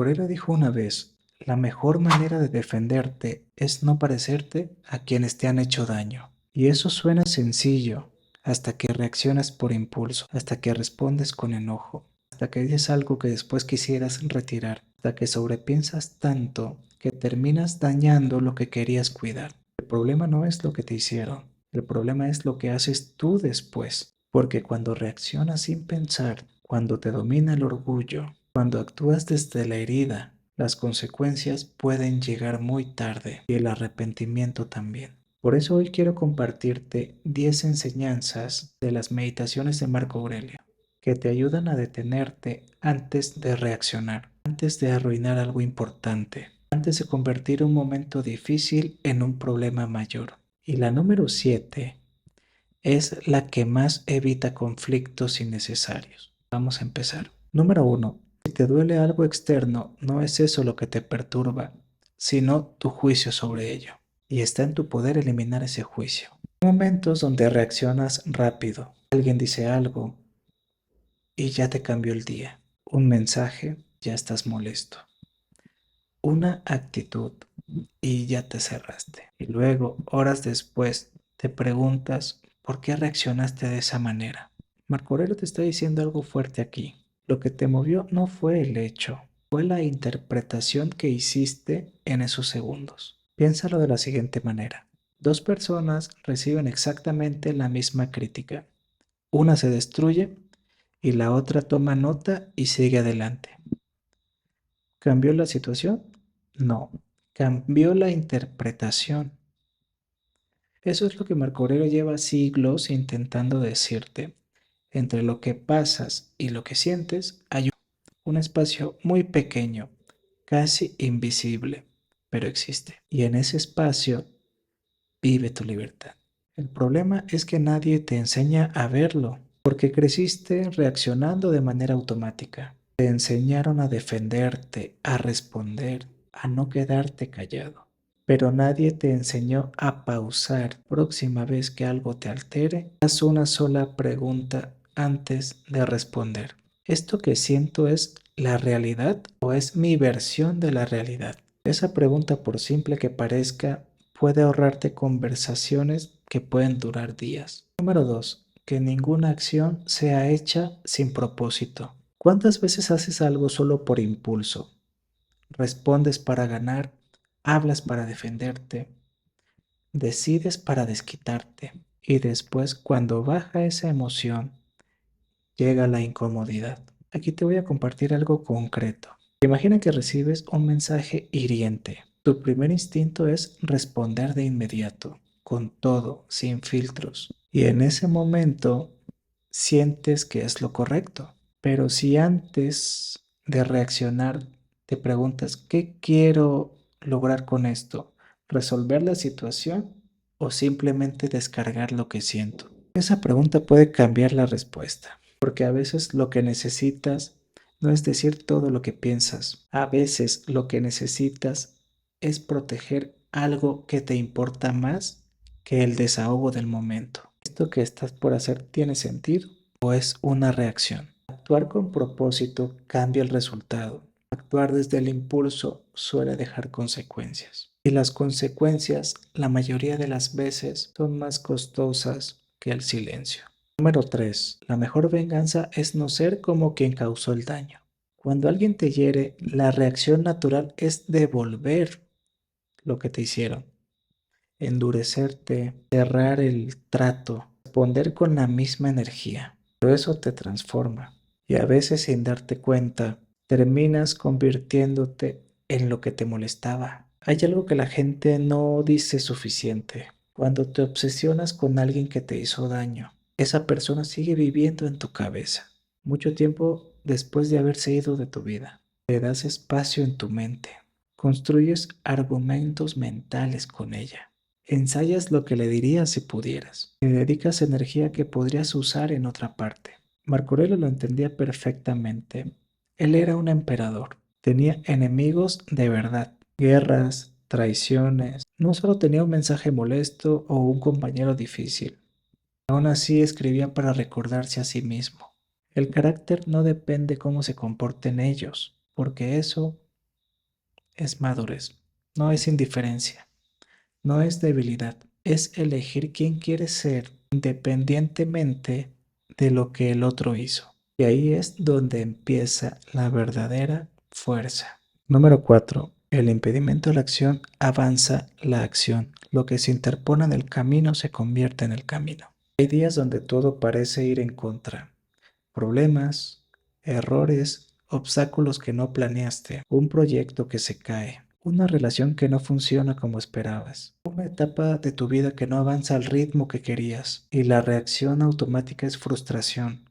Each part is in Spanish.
Marco Aurelio dijo una vez, la mejor manera de defenderte es no parecerte a quienes te han hecho daño. Y eso suena sencillo, hasta que reaccionas por impulso, hasta que respondes con enojo, hasta que dices algo que después quisieras retirar, hasta que sobrepiensas tanto que terminas dañando lo que querías cuidar. El problema no es lo que te hicieron, el problema es lo que haces tú después, porque cuando reaccionas sin pensar, cuando te domina el orgullo, cuando actúas desde la herida, las consecuencias pueden llegar muy tarde y el arrepentimiento también. Por eso hoy quiero compartirte 10 enseñanzas de las meditaciones de Marco Aurelio que te ayudan a detenerte antes de reaccionar, antes de arruinar algo importante, antes de convertir un momento difícil en un problema mayor. Y la número 7 es la que más evita conflictos innecesarios. Vamos a empezar. Número 1. Si te duele algo externo, no es eso lo que te perturba, sino tu juicio sobre ello. Y está en tu poder eliminar ese juicio. Hay momentos donde reaccionas rápido. Alguien dice algo y ya te cambió el día. Un mensaje, ya estás molesto. Una actitud y ya te cerraste. Y luego, horas después, te preguntas por qué reaccionaste de esa manera. Marco Aurelio te está diciendo algo fuerte aquí. Lo que te movió no fue el hecho, fue la interpretación que hiciste en esos segundos. Piénsalo de la siguiente manera. Dos personas reciben exactamente la misma crítica. Una se destruye y la otra toma nota y sigue adelante. ¿Cambió la situación? No, cambió la interpretación. Eso es lo que Marco Aurelio lleva siglos intentando decirte. Entre lo que pasas y lo que sientes hay un espacio muy pequeño, casi invisible, pero existe. Y en ese espacio vive tu libertad. El problema es que nadie te enseña a verlo, porque creciste reaccionando de manera automática. Te enseñaron a defenderte, a responder, a no quedarte callado. Pero nadie te enseñó a pausar. Próxima vez que algo te altere, haz una sola pregunta antes de responder. ¿Esto que siento es la realidad o es mi versión de la realidad? Esa pregunta, por simple que parezca, puede ahorrarte conversaciones que pueden durar días. Número 2. Que ninguna acción sea hecha sin propósito. ¿Cuántas veces haces algo solo por impulso? Respondes para ganar, hablas para defenderte, decides para desquitarte y después cuando baja esa emoción llega la incomodidad. Aquí te voy a compartir algo concreto. Imagina que recibes un mensaje hiriente. Tu primer instinto es responder de inmediato, con todo, sin filtros. Y en ese momento sientes que es lo correcto. Pero si antes de reaccionar te preguntas, ¿qué quiero lograr con esto? ¿Resolver la situación o simplemente descargar lo que siento? Esa pregunta puede cambiar la respuesta, porque a veces lo que necesitas no es decir todo lo que piensas. A veces lo que necesitas es proteger algo que te importa más que el desahogo del momento. ¿Esto que estás por hacer tiene sentido o es una reacción? Actuar con propósito cambia el resultado. Actuar desde el impulso suele dejar consecuencias. Y las consecuencias, la mayoría de las veces, son más costosas que el silencio. Número 3. La mejor venganza es no ser como quien causó el daño. Cuando alguien te hiere, la reacción natural es devolver lo que te hicieron, endurecerte, cerrar el trato, responder con la misma energía. Pero eso te transforma y a veces sin darte cuenta terminas convirtiéndote en lo que te molestaba. Hay algo que la gente no dice suficiente. Cuando te obsesionas con alguien que te hizo daño, esa persona sigue viviendo en tu cabeza, mucho tiempo después de haberse ido de tu vida. Le das espacio en tu mente, construyes argumentos mentales con ella, ensayas lo que le dirías si pudieras, le dedicas energía que podrías usar en otra parte. Marco Aurelio lo entendía perfectamente. Él era un emperador, tenía enemigos de verdad, guerras, traiciones. No solo tenía un mensaje molesto o un compañero difícil. Aún así escribía para recordarse a sí mismo. El carácter no depende cómo se comporten ellos, porque eso es madurez, no es indiferencia, no es debilidad, es elegir quién quieres ser independientemente de lo que el otro hizo. Y ahí es donde empieza la verdadera fuerza. Número 4. El impedimento a la acción avanza la acción. Lo que se interpone en el camino se convierte en el camino. Hay días donde todo parece ir en contra. Problemas, errores, obstáculos que no planeaste, un proyecto que se cae, una relación que no funciona como esperabas, una etapa de tu vida que no avanza al ritmo que querías y la reacción automática es frustración.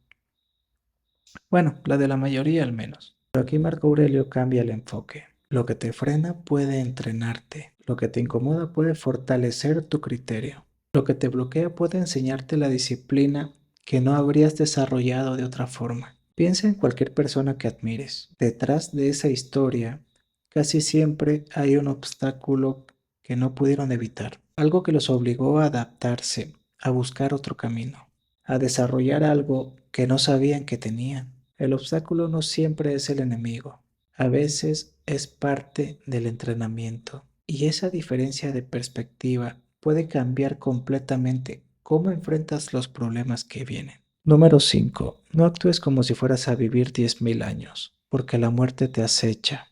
Bueno, la de la mayoría al menos. Pero aquí Marco Aurelio cambia el enfoque. Lo que te frena puede entrenarte, lo que te incomoda puede fortalecer tu criterio, lo que te bloquea puede enseñarte la disciplina que no habrías desarrollado de otra forma. Piensa en cualquier persona que admires. Detrás de esa historia, casi siempre hay un obstáculo que no pudieron evitar, algo que los obligó a adaptarse, a buscar otro camino, a desarrollar algo que no sabían que tenían. El obstáculo no siempre es el enemigo, a veces es parte del entrenamiento. Y esa diferencia de perspectiva puede cambiar completamente cómo enfrentas los problemas que vienen. Número 5. No actúes como si fueras a vivir 10.000 años, porque la muerte te acecha.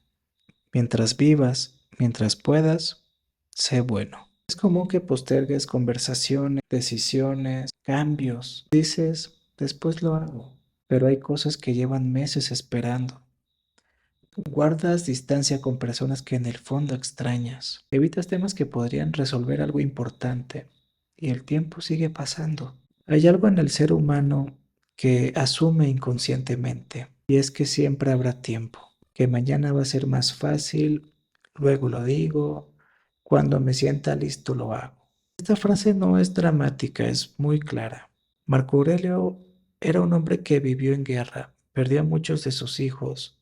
Mientras vivas, mientras puedas, sé bueno. Es común que postergues conversaciones, decisiones, cambios. Dices, después lo hago, pero hay cosas que llevan meses esperando. Guardas distancia con personas que en el fondo extrañas. Evitas temas que podrían resolver algo importante y el tiempo sigue pasando. Hay algo en el ser humano que asume inconscientemente y es que siempre habrá tiempo, que mañana va a ser más fácil, luego lo digo, cuando me sienta listo lo hago. Esta frase no es dramática, es muy clara. Marco Aurelio era un hombre que vivió en guerra, perdió a muchos de sus hijos,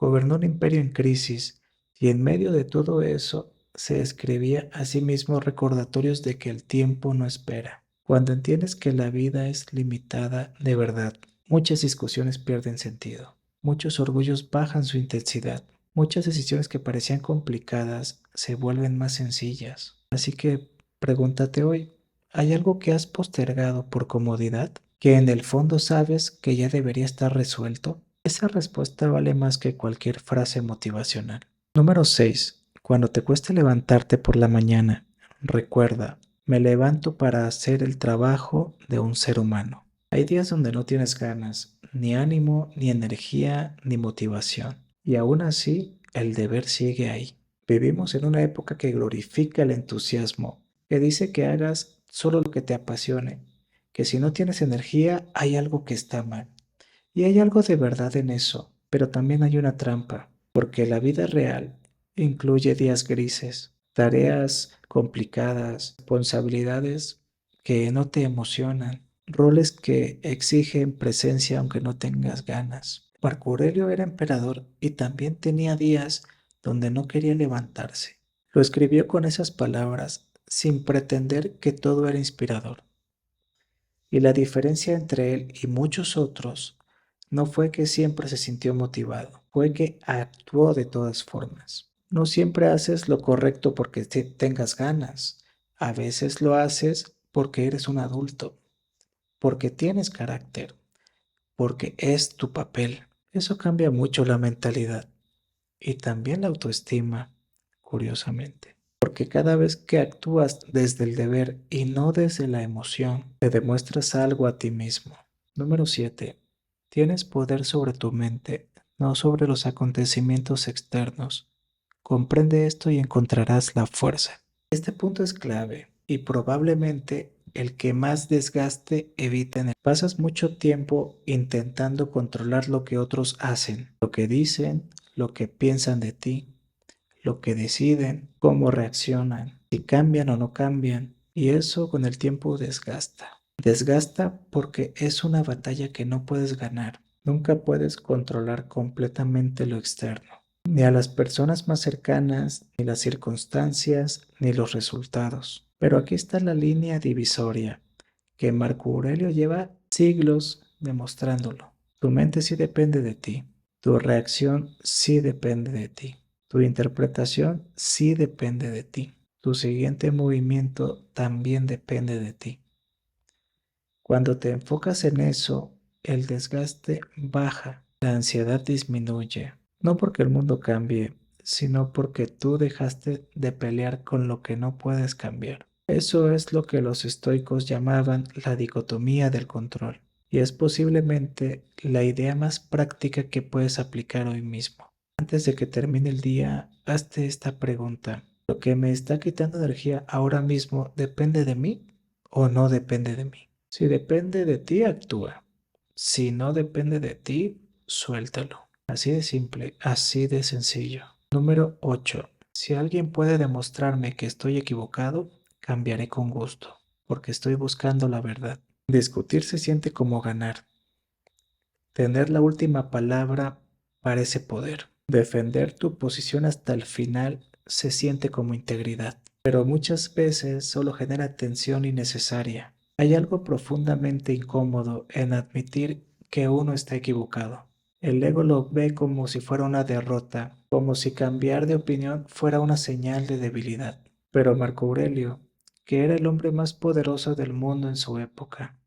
gobernó un imperio en crisis y en medio de todo eso se escribía a sí mismo recordatorios de que el tiempo no espera. Cuando entiendes que la vida es limitada de verdad, muchas discusiones pierden sentido, muchos orgullos bajan su intensidad, muchas decisiones que parecían complicadas se vuelven más sencillas. Así que pregúntate hoy, ¿hay algo que has postergado por comodidad? ¿Que en el fondo sabes que ya debería estar resuelto? Esa respuesta vale más que cualquier frase motivacional. Número 6. Cuando te cueste levantarte por la mañana, recuerda, me levanto para hacer el trabajo de un ser humano. Hay días donde no tienes ganas, ni ánimo, ni energía, ni motivación. Y aún así, el deber sigue ahí. Vivimos en una época que glorifica el entusiasmo, que dice que hagas solo lo que te apasione, que si no tienes energía hay algo que está mal. Y hay algo de verdad en eso, pero también hay una trampa, porque la vida real incluye días grises, tareas complicadas, responsabilidades que no te emocionan, roles que exigen presencia aunque no tengas ganas. Marco Aurelio era emperador y también tenía días donde no quería levantarse. Lo escribió con esas palabras sin pretender que todo era inspirador. Y la diferencia entre él y muchos otros no fue que siempre se sintió motivado, fue que actuó de todas formas. No siempre haces lo correcto porque tengas ganas. A veces lo haces porque eres un adulto, porque tienes carácter, porque es tu papel. Eso cambia mucho la mentalidad y también la autoestima, curiosamente. Porque cada vez que actúas desde el deber y no desde la emoción, te demuestras algo a ti mismo. Número 7. Tienes poder sobre tu mente, no sobre los acontecimientos externos. Comprende esto y encontrarás la fuerza. Este punto es clave y probablemente el que más desgaste evita en él. Pasas mucho tiempo intentando controlar lo que otros hacen, lo que dicen, lo que piensan de ti, lo que deciden, cómo reaccionan, si cambian o no cambian. Y eso con el tiempo desgasta. Desgasta porque es una batalla que no puedes ganar. Nunca puedes controlar completamente lo externo, ni a las personas más cercanas, ni las circunstancias, ni los resultados. Pero aquí está la línea divisoria, que Marco Aurelio lleva siglos demostrándolo. Tu mente sí depende de ti, tu reacción sí depende de ti. Tu interpretación sí depende de ti. Tu siguiente movimiento también depende de ti. Cuando te enfocas en eso, el desgaste baja, la ansiedad disminuye. No porque el mundo cambie, sino porque tú dejaste de pelear con lo que no puedes cambiar. Eso es lo que los estoicos llamaban la dicotomía del control. Y es posiblemente la idea más práctica que puedes aplicar hoy mismo. Antes de que termine el día, hazte esta pregunta. ¿Lo que me está quitando energía ahora mismo depende de mí o no depende de mí? Si depende de ti, actúa. Si no depende de ti, suéltalo. Así de simple, así de sencillo. Número 8. Si alguien puede demostrarme que estoy equivocado, cambiaré con gusto, porque estoy buscando la verdad. Discutir se siente como ganar. Tener la última palabra parece poder. Defender tu posición hasta el final se siente como integridad, pero muchas veces solo genera tensión innecesaria. Hay algo profundamente incómodo en admitir que uno está equivocado. El ego lo ve como si fuera una derrota, como si cambiar de opinión fuera una señal de debilidad. Pero Marco Aurelio, que era el hombre más poderoso del mundo en su época,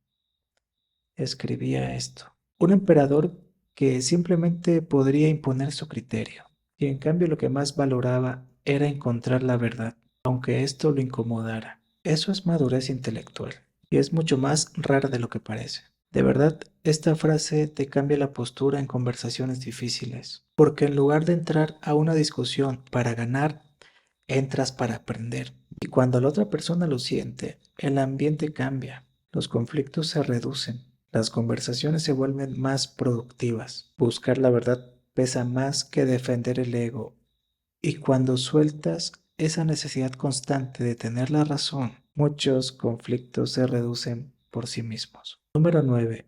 escribía esto. Un emperador que simplemente podría imponer su criterio, y en cambio lo que más valoraba era encontrar la verdad, aunque esto lo incomodara. Eso es madurez intelectual, y es mucho más rara de lo que parece. De verdad, esta frase te cambia la postura en conversaciones difíciles, porque en lugar de entrar a una discusión para ganar, entras para aprender. Y cuando la otra persona lo siente, el ambiente cambia, los conflictos se reducen, las conversaciones se vuelven más productivas. Buscar la verdad pesa más que defender el ego. Y cuando sueltas esa necesidad constante de tener la razón, muchos conflictos se reducen por sí mismos. Número 9.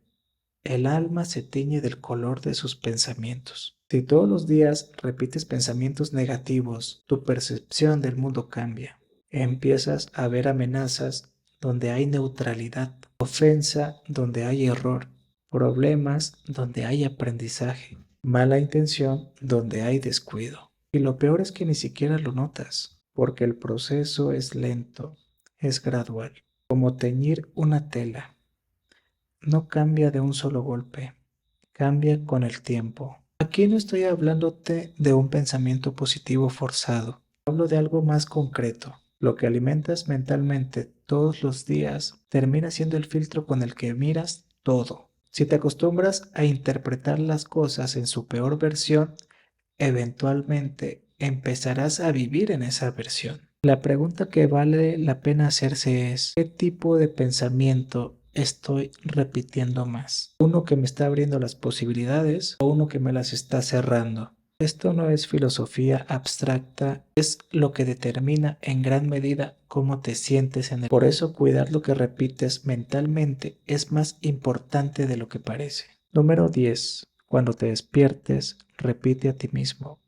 El alma se tiñe del color de sus pensamientos. Si todos los días repites pensamientos negativos, tu percepción del mundo cambia. Empiezas a ver amenazas donde hay neutralidad, ofensa donde hay error, problemas donde hay aprendizaje, mala intención donde hay descuido. Y lo peor es que ni siquiera lo notas, porque el proceso es lento, es gradual, como teñir una tela. No cambia de un solo golpe, cambia con el tiempo. Aquí no estoy hablándote de un pensamiento positivo forzado, hablo de algo más concreto. Lo que alimentas mentalmente todos los días termina siendo el filtro con el que miras todo. Si te acostumbras a interpretar las cosas en su peor versión, eventualmente empezarás a vivir en esa versión. La pregunta que vale la pena hacerse es, ¿qué tipo de pensamiento estoy repitiendo más? ¿Uno que me está abriendo las posibilidades o uno que me las está cerrando? Esto no es filosofía abstracta, es lo que determina en gran medida cómo te sientes en el. Por eso cuidar lo que repites mentalmente es más importante de lo que parece. Número 10. Cuando te despiertes, repite a ti mismo: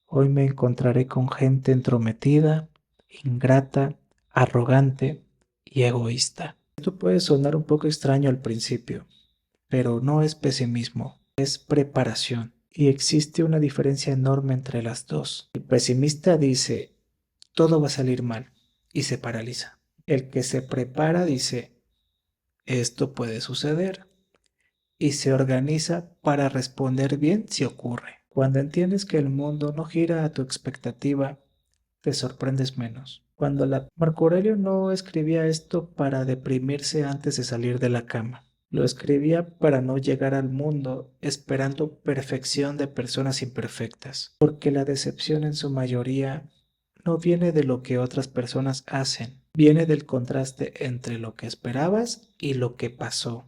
hoy me encontraré con gente entrometida, ingrata, arrogante y egoísta. Esto puede sonar un poco extraño al principio, pero no es pesimismo, es preparación. Y existe una diferencia enorme entre las dos. El pesimista dice, todo va a salir mal, y se paraliza. El que se prepara dice, esto puede suceder, y se organiza para responder bien si ocurre. Cuando entiendes que el mundo no gira a tu expectativa, te sorprendes menos. Marco Aurelio no escribía esto para deprimirse antes de salir de la cama. Lo escribía para no llegar al mundo esperando perfección de personas imperfectas, porque la decepción en su mayoría no viene de lo que otras personas hacen, viene del contraste entre lo que esperabas y lo que pasó.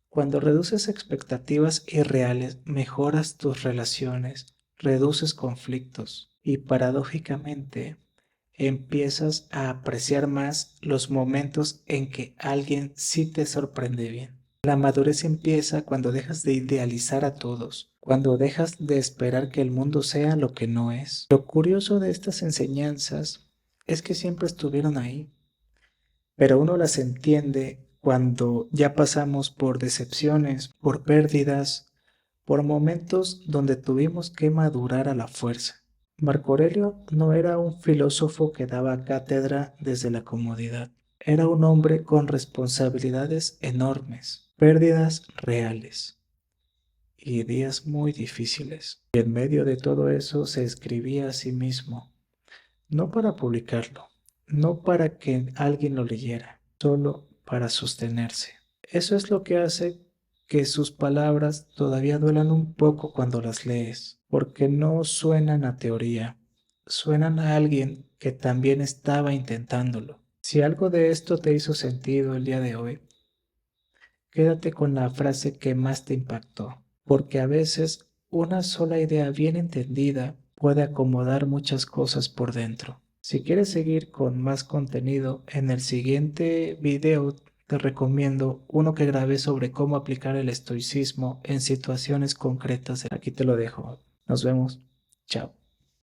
Cuando reduces expectativas irreales, mejoras tus relaciones, reduces conflictos y paradójicamente empiezas a apreciar más los momentos en que alguien sí te sorprende bien. La madurez empieza cuando dejas de idealizar a todos, cuando dejas de esperar que el mundo sea lo que no es. Lo curioso de estas enseñanzas es que siempre estuvieron ahí, pero uno las entiende cuando ya pasamos por decepciones, por pérdidas, por momentos donde tuvimos que madurar a la fuerza. Marco Aurelio no era un filósofo que daba cátedra desde la comodidad. Era un hombre con responsabilidades enormes, pérdidas reales y días muy difíciles. Y en medio de todo eso se escribía a sí mismo, no para publicarlo, no para que alguien lo leyera, solo para sostenerse. Eso es lo que hace que sus palabras todavía duelan un poco cuando las lees, porque no suenan a teoría, suenan a alguien que también estaba intentándolo. Si algo de esto te hizo sentido el día de hoy, quédate con la frase que más te impactó, porque a veces una sola idea bien entendida puede acomodar muchas cosas por dentro. Si quieres seguir con más contenido, en el siguiente video te recomiendo uno que grabé sobre cómo aplicar el estoicismo en situaciones concretas. Aquí te lo dejo. Nos vemos. Chao.